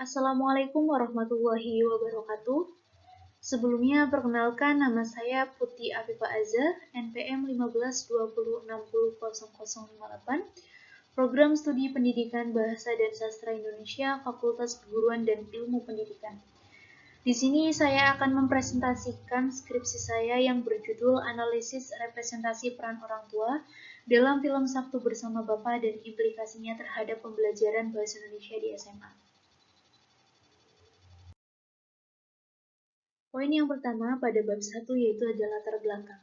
Assalamualaikum warahmatullahi wabarakatuh. Sebelumnya, perkenalkan nama saya Putri Afifah Azza, NPM 1520600058, Program Studi Pendidikan Bahasa dan Sastra Indonesia, Fakultas Keguruan dan Ilmu Pendidikan. Di sini saya akan mempresentasikan skripsi saya yang berjudul Analisis Representasi Peran Orang Tua dalam film Sabtu Bersama Bapa dan implikasinya terhadap pembelajaran Bahasa Indonesia di SMA. Poin yang pertama pada bab 1 yaitu adalah latar belakang.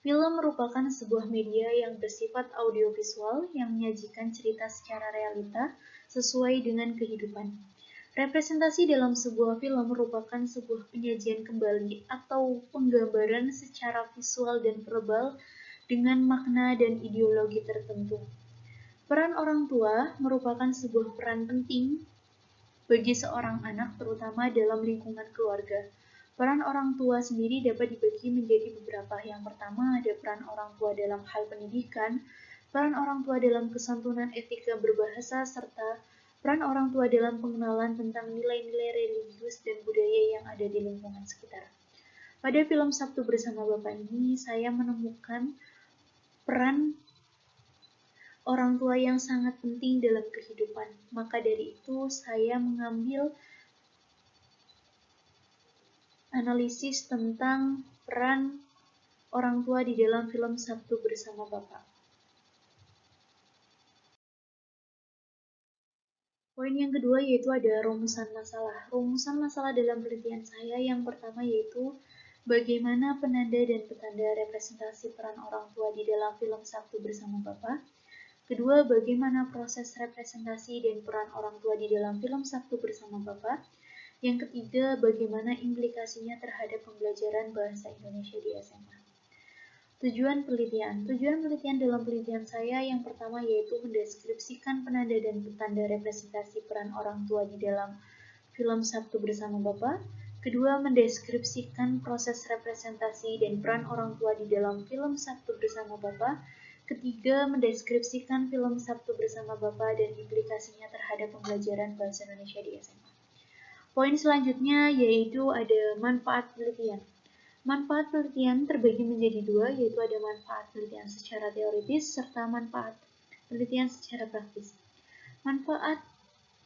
Film merupakan sebuah media yang bersifat audiovisual yang menyajikan cerita secara realita sesuai dengan kehidupan. Representasi dalam sebuah film merupakan sebuah penyajian kembali atau penggambaran secara visual dan verbal dengan makna dan ideologi tertentu. Peran orang tua merupakan sebuah peran penting bagi seorang anak, terutama dalam lingkungan keluarga. Peran orang tua sendiri dapat dibagi menjadi beberapa. Yang pertama ada peran orang tua dalam hal pendidikan, peran orang tua dalam kesantunan etika berbahasa, serta peran orang tua dalam pengenalan tentang nilai-nilai religius dan budaya yang ada di lingkungan sekitar. Pada film Sabtu Bersama Bapa ini, saya menemukan peran orang tua yang sangat penting dalam kehidupan. Maka dari itu, saya mengambil analisis tentang peran orang tua di dalam film Sabtu Bersama Bapa. Poin yang kedua yaitu ada rumusan masalah. Rumusan masalah dalam penelitian saya yang pertama yaitu bagaimana penanda dan petanda representasi peran orang tua di dalam film Sabtu Bersama Bapa. Kedua, bagaimana proses representasi dan peran orang tua di dalam film Sabtu Bersama Bapa. Yang ketiga, bagaimana implikasinya terhadap pembelajaran bahasa Indonesia di SMA. Tujuan penelitian. Tujuan penelitian dalam penelitian saya yang pertama yaitu mendeskripsikan penanda dan petanda representasi peran orang tua di dalam film Sabtu Bersama Bapa. Kedua, mendeskripsikan proses representasi dan peran orang tua di dalam film Sabtu Bersama Bapa. Ketiga, mendeskripsikan film Sabtu Bersama Bapa dan implikasinya terhadap pembelajaran bahasa Indonesia di SMA. Poin selanjutnya yaitu ada manfaat penelitian. Manfaat penelitian terbagi menjadi dua, yaitu ada manfaat penelitian secara teoritis serta manfaat penelitian secara praktis. Manfaat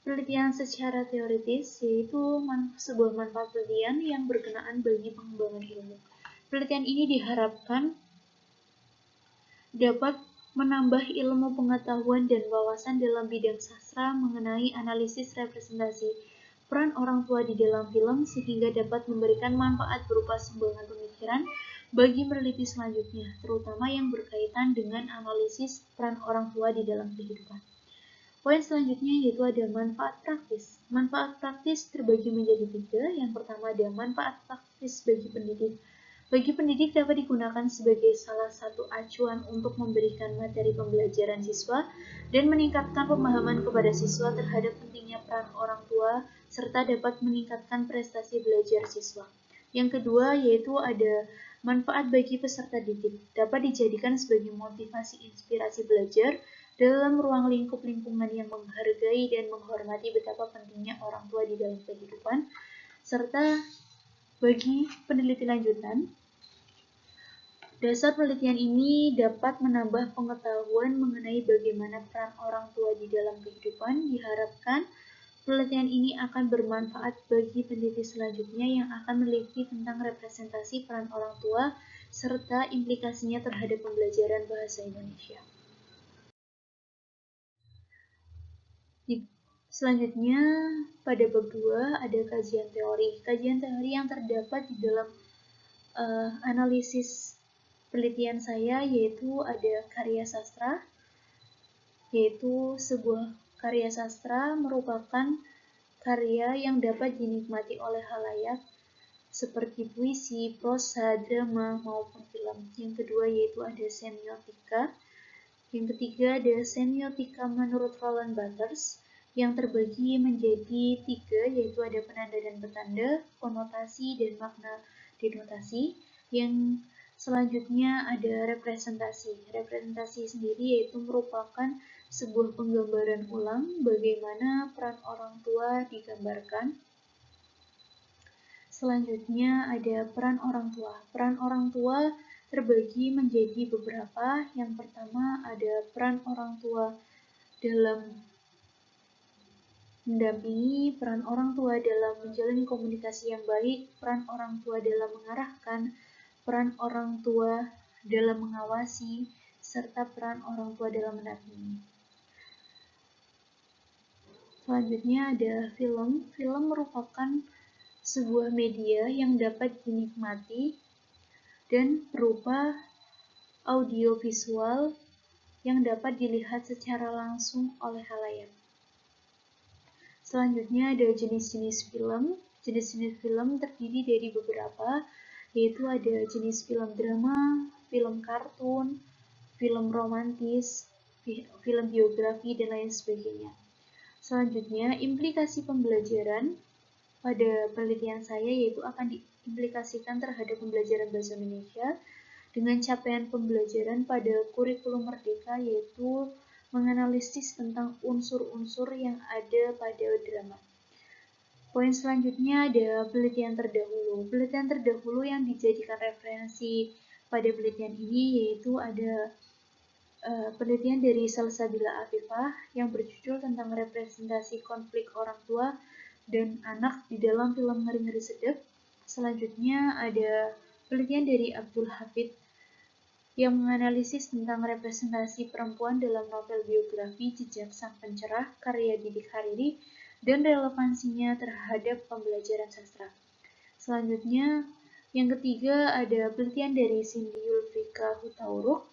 penelitian secara teoritis yaitu sebuah manfaat penelitian yang berkenaan bagi pengembangan ilmu. Penelitian ini diharapkan dapat menambah ilmu pengetahuan dan wawasan dalam bidang sastra mengenai analisis representasi peran orang tua di dalam film sehingga dapat memberikan manfaat berupa sumbangan pemikiran bagi peneliti selanjutnya, terutama yang berkaitan dengan analisis peran orang tua di dalam kehidupan. Poin selanjutnya yaitu ada manfaat praktis. Manfaat praktis terbagi menjadi tiga. Yang pertama ada manfaat praktis bagi pendidik. Bagi pendidik dapat digunakan sebagai salah satu acuan untuk memberikan materi pembelajaran siswa dan meningkatkan pemahaman kepada siswa terhadap pentingnya peran orang tua serta dapat meningkatkan prestasi belajar siswa. Yang kedua yaitu ada manfaat bagi peserta didik. Dapat dijadikan sebagai motivasi inspirasi belajar dalam ruang lingkup lingkungan yang menghargai dan menghormati betapa pentingnya orang tua di dalam kehidupan, serta bagi peneliti lanjutan, dasar penelitian ini dapat menambah pengetahuan mengenai bagaimana peran orang tua di dalam kehidupan. Diharapkan penelitian ini akan bermanfaat bagi peneliti selanjutnya yang akan meneliti tentang representasi peran orang tua serta implikasinya terhadap pembelajaran bahasa Indonesia. Selanjutnya, pada bab 2 ada kajian teori. Kajian teori yang terdapat di dalam analisis penelitian saya yaitu ada karya sastra, yaitu sebuah karya sastra merupakan karya yang dapat dinikmati oleh khalayak seperti puisi, prosa, drama, maupun film. Yang kedua yaitu ada semiotika. Yang ketiga ada semiotika menurut Roland Barthes yang terbagi menjadi tiga, yaitu ada penanda dan petanda, konotasi, dan makna denotasi. Yang selanjutnya ada representasi. Representasi sendiri yaitu merupakan sebuah penggambaran ulang bagaimana peran orang tua digambarkan. Selanjutnya ada peran orang tua. Peran orang tua terbagi menjadi beberapa. Yang pertama ada peran orang tua dalam mendampingi, peran orang tua dalam menjalin komunikasi yang baik, peran orang tua dalam mengarahkan, peran orang tua dalam mengawasi, serta peran orang tua dalam mendampingi. Selanjutnya ada film. Film merupakan sebuah media yang dapat dinikmati dan berupa audiovisual yang dapat dilihat secara langsung oleh khalayak. Selanjutnya ada jenis-jenis film. Jenis-jenis film terdiri dari beberapa, yaitu ada jenis film drama, film kartun, film romantis, film biografi, dan lain sebagainya. Selanjutnya, implikasi pembelajaran pada penelitian saya yaitu akan diimplikasikan terhadap pembelajaran bahasa Indonesia dengan capaian pembelajaran pada kurikulum merdeka, yaitu menganalisis tentang unsur-unsur yang ada pada drama. Poin selanjutnya ada penelitian terdahulu. Penelitian terdahulu yang dijadikan referensi pada penelitian ini yaitu ada penelitian dari Salsabila Afifah yang berjudul tentang representasi konflik orang tua dan anak di dalam film Ngeri-Ngeri Sedap. Selanjutnya ada penelitian dari Abdul Hafid yang menganalisis tentang representasi perempuan dalam novel biografi Jejak Sang Pencerah karya Didik Hariri dan relevansinya terhadap pembelajaran sastra. Selanjutnya, yang ketiga ada penelitian dari Cindy Yulvika Hutauruk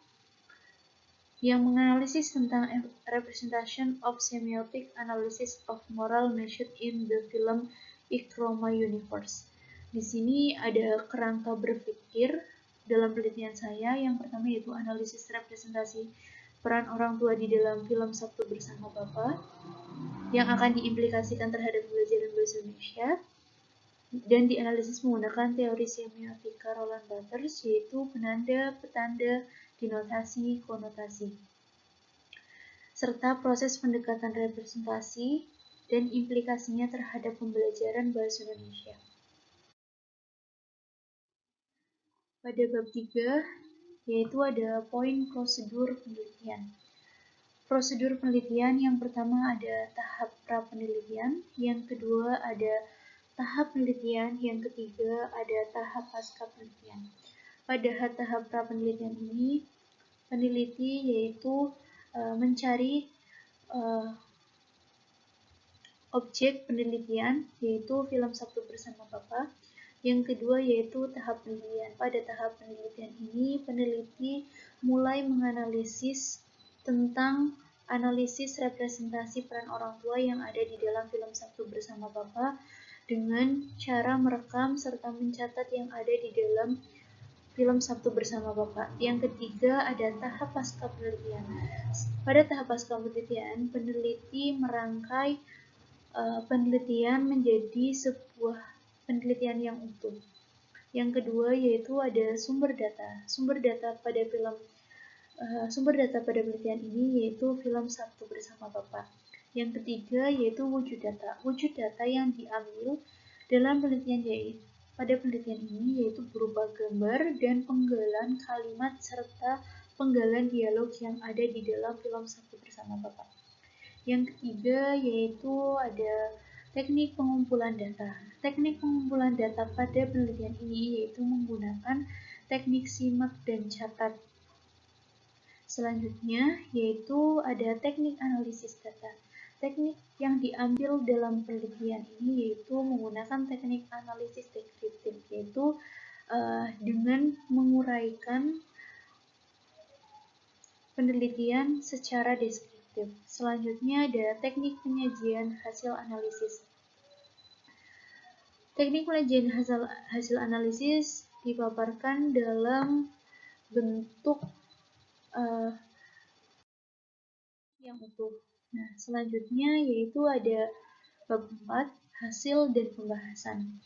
yang menganalisis tentang representation of semiotic analysis of moral message in the film Ikroma Universe. Di sini ada kerangka berpikir dalam penelitian saya. Yang pertama yaitu analisis representasi peran orang tua di dalam film Sabtu Bersama Bapa yang akan diimplikasikan terhadap pembelajaran bahasa Indonesia dan dianalisis menggunakan teori semiotika Roland Barthes, yaitu penanda, petanda, denotasi, konotasi, serta proses pendekatan representasi dan implikasinya terhadap pembelajaran bahasa Indonesia. Pada bab 3, yaitu ada poin prosedur penelitian. Prosedur penelitian yang pertama ada tahap pra-penelitian, yang kedua ada tahap penelitian, yang ketiga ada tahap pasca penelitian. Pada tahap pra-penelitian ini, peneliti yaitu mencari objek penelitian, yaitu film Sabtu Bersama Bapa. Yang kedua yaitu tahap penelitian. Pada tahap penelitian ini, peneliti mulai menganalisis tentang analisis representasi peran orang tua yang ada di dalam film Sabtu Bersama Bapa dengan cara merekam serta mencatat yang ada di dalam film Sabtu Bersama Bapa. Yang ketiga ada tahap pasca penelitian. Pada tahap pasca penelitian, peneliti merangkai penelitian menjadi sebuah penelitian yang utuh. Yang kedua yaitu ada sumber data. Sumber data pada penelitian ini yaitu film Sabtu Bersama Bapa. Yang ketiga yaitu wujud data. Wujud data yang diambil dalam penelitian pada penelitian ini yaitu berupa gambar dan penggalan kalimat serta penggalan dialog yang ada di dalam film Sabtu Bersama Bapa. Yang ketiga yaitu ada teknik pengumpulan data. Teknik pengumpulan data pada penelitian ini yaitu menggunakan teknik simak dan catat. Selanjutnya yaitu ada teknik analisis data. Teknik yang diambil dalam penelitian ini yaitu menggunakan teknik analisis deskriptif, yaitu dengan menguraikan penelitian secara deskriptif. Selanjutnya ada teknik penyajian hasil analisis. Teknik penyajian hasil analisis dipaparkan dalam bentuk yang utuh. Nah, selanjutnya yaitu ada bab 4, hasil dan pembahasan.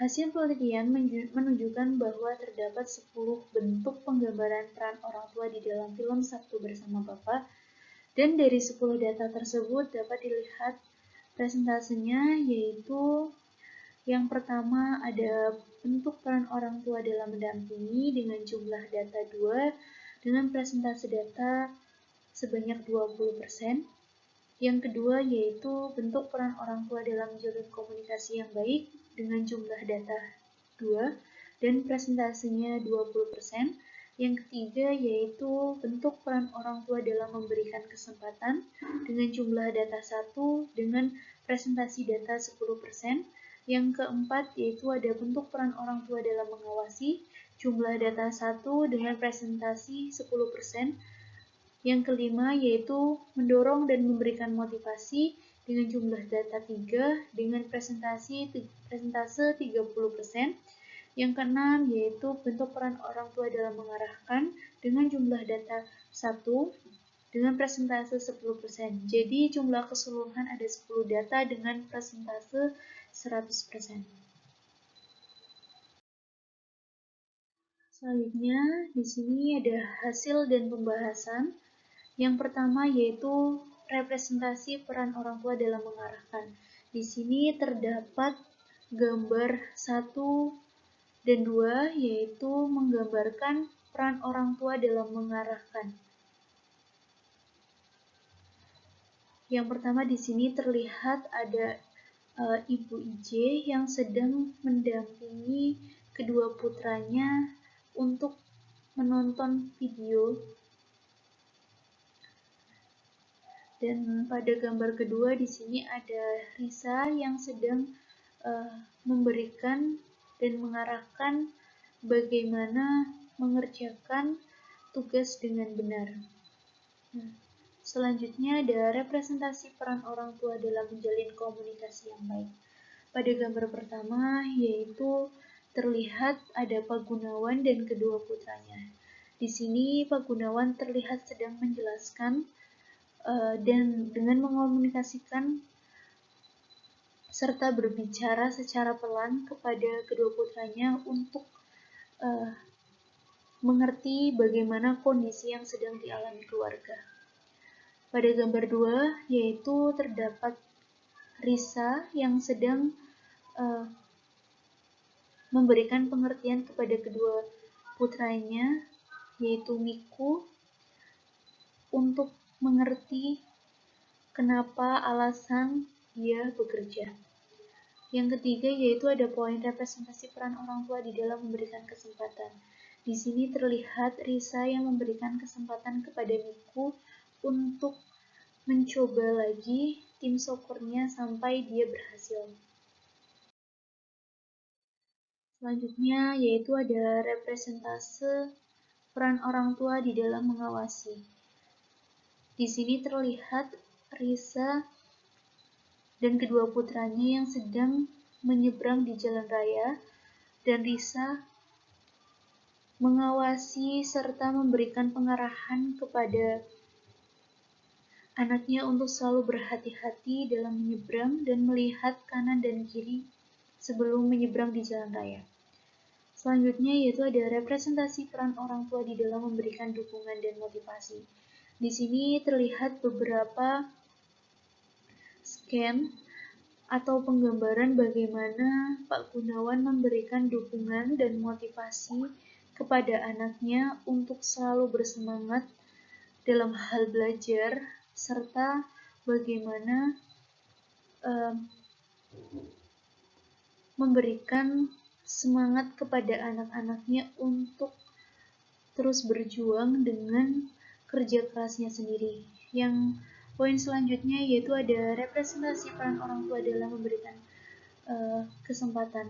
Hasil penelitian menunjukkan bahwa terdapat 10 bentuk penggambaran peran orang tua di dalam film Sabtu Bersama Bapa. Dan dari 10 data tersebut dapat dilihat presentasenya, yaitu yang pertama ada bentuk peran orang tua dalam mendampingi dengan jumlah data 2 dengan presentasi data sebanyak 20%. Yang kedua yaitu bentuk peran orang tua dalam menjalin komunikasi yang baik dengan jumlah data 2 dan presentasinya 20%. Yang ketiga yaitu bentuk peran orang tua dalam memberikan kesempatan dengan jumlah data 1 dengan presentasi data 10%. Yang keempat yaitu ada bentuk peran orang tua dalam mengawasi, jumlah data 1 dengan presentasi 10%. Yang kelima yaitu mendorong dan memberikan motivasi dengan jumlah data 3 dengan presentase 30%. Yang keenam yaitu bentuk peran orang tua dalam mengarahkan dengan jumlah data 1 dengan presentase 10%. Jadi jumlah keseluruhan ada 10 data dengan presentase 100%. Selanjutnya, di sini ada hasil dan pembahasan. Yang pertama yaitu representasi peran orang tua dalam mengarahkan. Di sini terdapat gambar 1 dan 2 yaitu menggambarkan peran orang tua dalam mengarahkan. Yang pertama di sini terlihat ada Ibu IJ yang sedang mendampingi kedua putranya untuk menonton video. Dan pada gambar kedua di sini ada Risa yang sedang memberikan dan mengarahkan bagaimana mengerjakan tugas dengan benar. Selanjutnya ada representasi peran orang tua dalam menjalin komunikasi yang baik. Pada gambar pertama yaitu terlihat ada Pak Gunawan dan kedua putranya. Di sini Pak Gunawan terlihat sedang menjelaskan dan dengan mengkomunikasikan serta berbicara secara pelan kepada kedua putranya untuk mengerti bagaimana kondisi yang sedang dialami keluarga. Pada gambar 2 yaitu terdapat Risa yang sedang memberikan pengertian kepada kedua putranya yaitu Miku untuk mengerti kenapa alasan dia bekerja. Yang ketiga yaitu ada poin representasi peran orang tua di dalam memberikan kesempatan. Di sini terlihat Risa yang memberikan kesempatan kepada Miku untuk mencoba lagi tim sokurnya sampai dia berhasil. Selanjutnya yaitu ada representase peran orang tua di dalam mengawasi. Di sini terlihat Risa dan kedua putranya yang sedang menyeberang di jalan raya dan Risa mengawasi serta memberikan pengarahan kepada anaknya untuk selalu berhati-hati dalam menyeberang dan melihat kanan dan kiri sebelum menyeberang di jalan raya. Selanjutnya yaitu ada representasi peran orang tua di dalam memberikan dukungan dan motivasi. Di sini terlihat beberapa scan atau penggambaran bagaimana Pak Gunawan memberikan dukungan dan motivasi kepada anaknya untuk selalu bersemangat dalam hal belajar serta bagaimana memberikan semangat kepada anak-anaknya untuk terus berjuang dengan kerja kerasnya sendiri. Yang poin selanjutnya yaitu ada representasi peran orang tua dalam memberikan kesempatan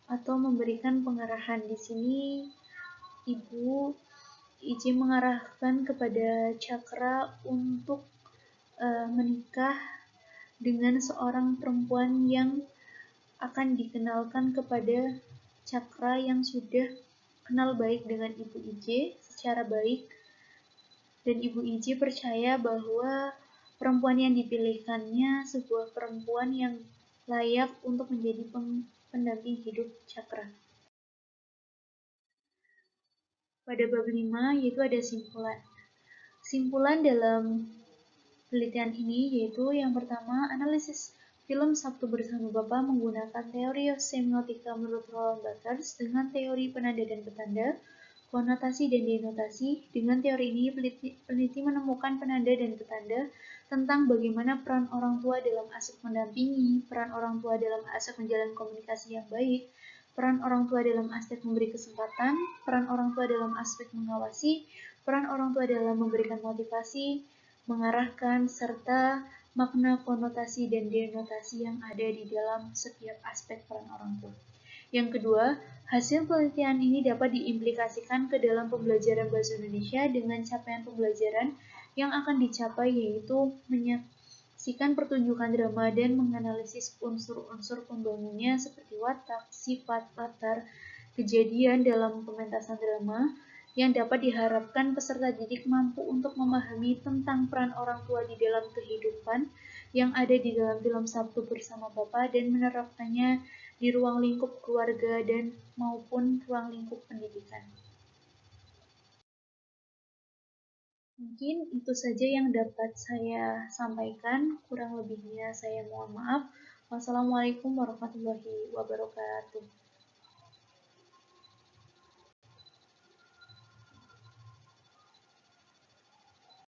atau memberikan pengarahan. Di sini Ibu IJ mengarahkan kepada Cakra untuk menikah dengan seorang perempuan yang akan dikenalkan kepada Cakra yang sudah kenal baik dengan Ibu IJ secara baik, dan Ibu IJ percaya bahwa perempuan yang dipilihkannya sebuah perempuan yang layak untuk menjadi pendamping hidup Cakra. Pada bab 5 yaitu ada simpulan. Kesimpulan dalam penelitian ini yaitu yang pertama, analisis film Sabtu Bersama Bapa menggunakan teori semiotika menurut Roland Barthes dengan teori penanda dan petanda, konotasi dan denotasi. Dengan teori ini, peneliti menemukan penanda dan petanda tentang bagaimana peran orang tua dalam aspek mendampingi, peran orang tua dalam aspek menjalin komunikasi yang baik, peran orang tua dalam aspek memberi kesempatan, peran orang tua dalam aspek mengawasi, peran orang tua dalam memberikan motivasi, mengarahkan, serta makna konotasi dan denotasi yang ada di dalam setiap aspek peran orang tua. Yang kedua, hasil penelitian ini dapat diimplikasikan ke dalam pembelajaran bahasa Indonesia dengan capaian pembelajaran yang akan dicapai yaitu menyaksikan pertunjukan drama dan menganalisis unsur-unsur pembangunnya seperti watak, sifat, latar, kejadian dalam pementasan drama yang dapat diharapkan peserta didik mampu untuk memahami tentang peran orang tua di dalam kehidupan yang ada di dalam film Sabtu Bersama Bapa dan menerapkannya di ruang lingkup keluarga dan maupun ruang lingkup pendidikan. Mungkin itu saja yang dapat saya sampaikan, kurang lebihnya saya mohon maaf. Wassalamualaikum warahmatullahi wabarakatuh.